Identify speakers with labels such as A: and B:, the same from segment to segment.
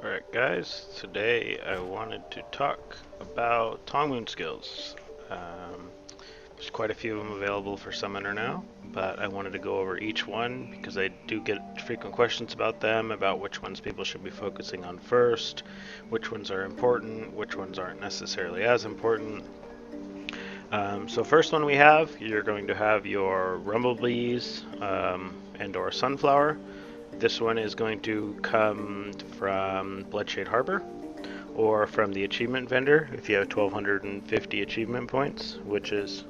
A: Alright guys, today I wanted to talk about Hongmoon skills. There's quite a few of them available for Summoner now, but I wanted to go over each one because I do get frequent questions about them, about which ones people should be focusing on first, which ones are important, which ones aren't necessarily as important. So first one we have, you're going to have your Rumblebees and or Sunflower. This one is going to come from Bloodshade Harbor or from the achievement vendor if you have 1250 achievement points, which is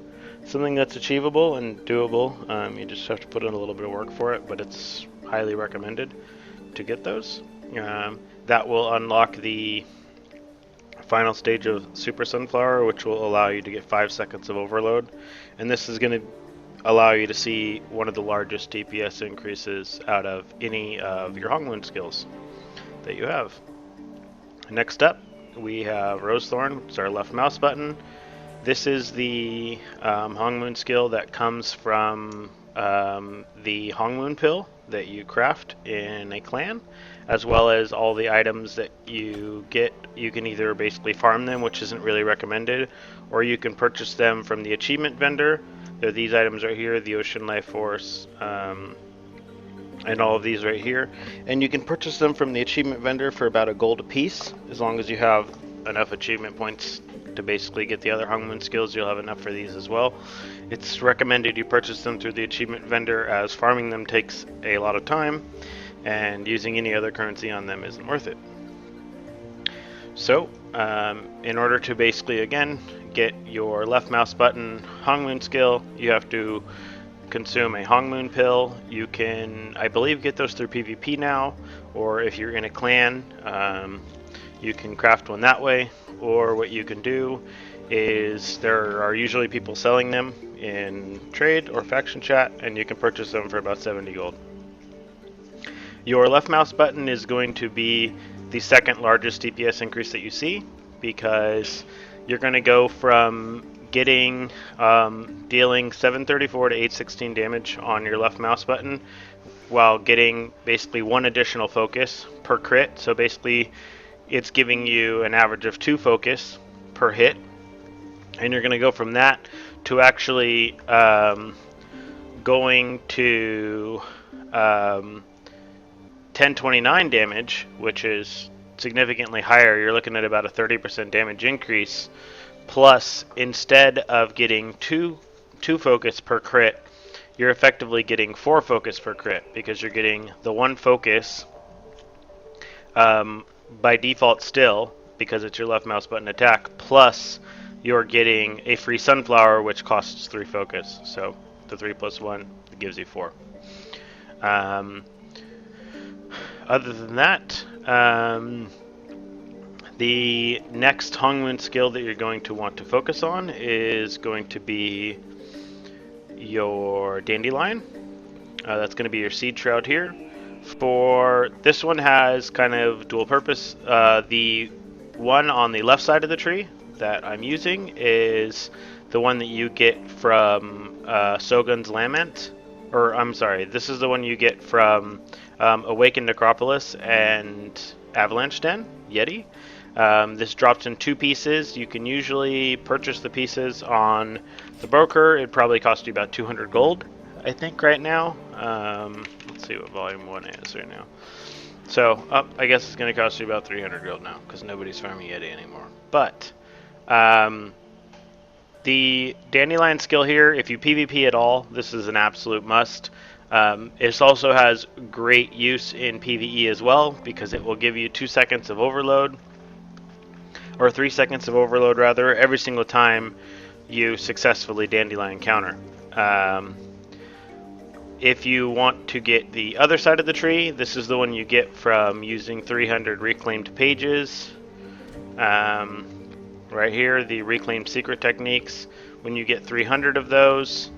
A: something that's achievable and doable. You just have to put in a little bit of work for it, but it's highly recommended to get those. That will unlock the final stage of Super Sunflower, which will allow you to get 5 seconds of overload. And this is going to allow you to see one of the largest DPS increases out of any of your Hongmoon skills that you have. Next up, we have Rose Thorn, which is our left mouse button. This is the Hongmoon skill that comes from the Hongmoon pill that you craft in a clan, as well as all the items that you get. You can either basically farm them, which isn't really recommended, or you can purchase them from the achievement vendor. They're these items right here, the Ocean Life Force, and all of these right here. And you can purchase them from the achievement vendor for about a gold a piece, as long as you have enough achievement points to basically get the other Hongmoon skills. You'll have enough for these as well. It's recommended you purchase them through the achievement vendor, as farming them takes a lot of time and using any other currency on them isn't worth it. So in order to basically again get your left mouse button Hongmoon skill, you have to consume a Hongmoon pill. You can, I believe, get those through PvP now, or if you're in a clan, you can craft one that way. Or what you can do is there are usually people selling them in trade or faction chat, and you can purchase them for about 70 gold. Your left mouse button is going to be the second largest DPS increase that you see, because you're going to go from getting dealing 734 to 816 damage on your left mouse button while getting basically one additional focus per crit. So basically it's giving you an average of 2 focus per hit, and you're going to go from that to actually going to 1029 damage, which is significantly higher. You're looking at about a 30% damage increase. Plus, instead of getting two focus per crit, you're effectively getting 4 focus per crit, because you're getting the 1 focus by default still, because it's your left mouse button attack, plus you're getting a free sunflower, which costs 3 focus. So the 3 plus 1 gives you 4. Other than that, the next Hongmoon skill that you're going to want to focus on is going to be your Dandelion. That's going to be your Seed Shroud here. For this one has kind of dual purpose. The one on the left side of the tree that I'm using is the one that you get from Sogun's Lament. Or, I'm sorry, this is the one you get from Awakened Necropolis and Avalanche Den, Yeti. This drops in 2 pieces. You can usually purchase the pieces on the broker. It'd probably cost you about 200 gold, I think, right now. Let's see what volume 1 is right now. So, I guess it's going to cost you about 300 gold now, because nobody's farming Yeti anymore. But, the Dandelion skill here, if you PvP at all, this is an absolute must. It also has great use in PvE as well, because it will give you 2 seconds of overload, or 3 seconds of overload rather, every single time you successfully Dandelion counter. If you want to get the other side of the tree, this is the one you get from using 300 reclaimed pages. Right here, the reclaimed secret techniques. When you get 300 of those,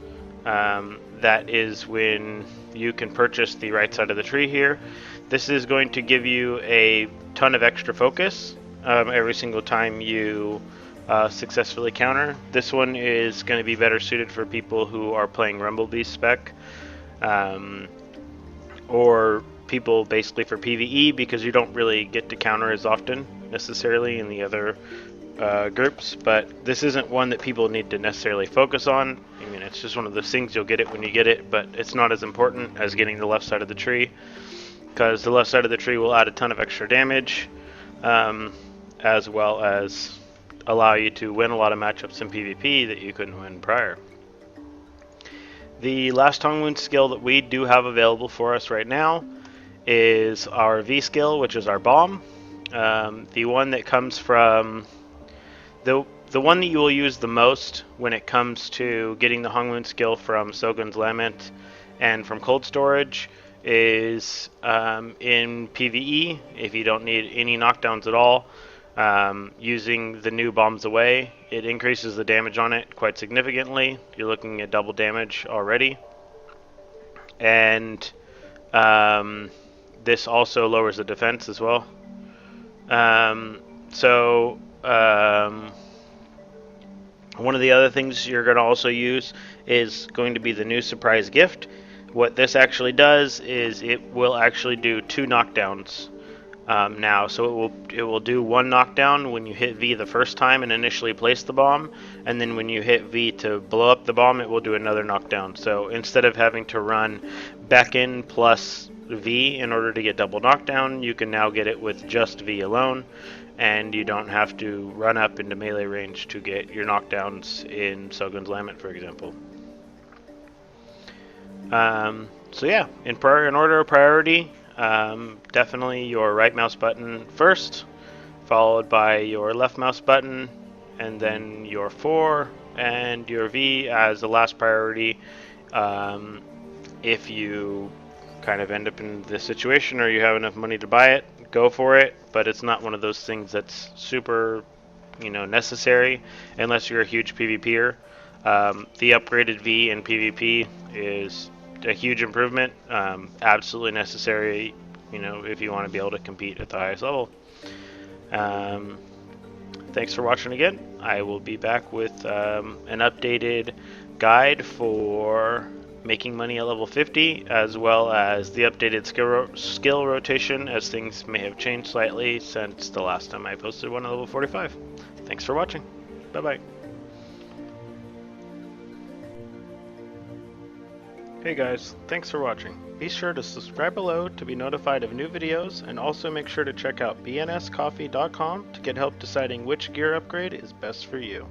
A: that is when you can purchase the right side of the tree here. This is going to give you a ton of extra focus every single time you successfully counter. This one is going to be better suited for people who are playing Rumblebee spec, or people basically for PvE, because you don't really get to counter as often necessarily in the other groups, but this isn't one that people need to necessarily focus on. I mean, it's just one of those things, you'll get it when you get it, but it's not as important as getting the left side of the tree, because the left side of the tree will add a ton of extra damage, as well as allow you to win a lot of matchups in PvP that you couldn't win prior. The last Hongmoon skill that we do have available for us right now is our V skill, which is our bomb. The one that comes from the one that you will use the most when it comes to getting the Hongmoon skill from Sogun's Lament and from Cold Storage is in PvE, if you don't need any knockdowns at all. Using the new Bombs Away, it increases the damage on it quite significantly. You're looking at double damage already. And this also lowers the defense as well. One of the other things you're going to also use is going to be the new Surprise Gift. What this actually does is it will actually do 2 knockdowns now. So it will do 1 knockdown when you hit V the first time and initially place the bomb, and then when you hit V to blow up the bomb, it will do another knockdown. So instead of having to run back in plus V in order to get double knockdown, you can now get it with just V alone, and you don't have to run up into melee range to get your knockdowns in Sogun's Lament, for example. So yeah, in order of priority, definitely your right mouse button first, followed by your left mouse button, and then your 4 and your V as the last priority. If you kind of end up in this situation or you have enough money to buy it, go for it, but it's not one of those things that's super, necessary unless you're a huge PvPer. The upgraded V in PvP is a huge improvement, absolutely necessary, if you want to be able to compete at the highest level. Thanks for watching again. I will be back with an updated guide for making money at level 50, as well as the updated skill rotation, as things may have changed slightly since the last time I posted one at level 45. Thanks for watching. Bye-bye. Hey guys, thanks for watching. Be sure to subscribe below to be notified of new videos, and also make sure to check out bnscoffee.com to get help deciding which gear upgrade is best for you.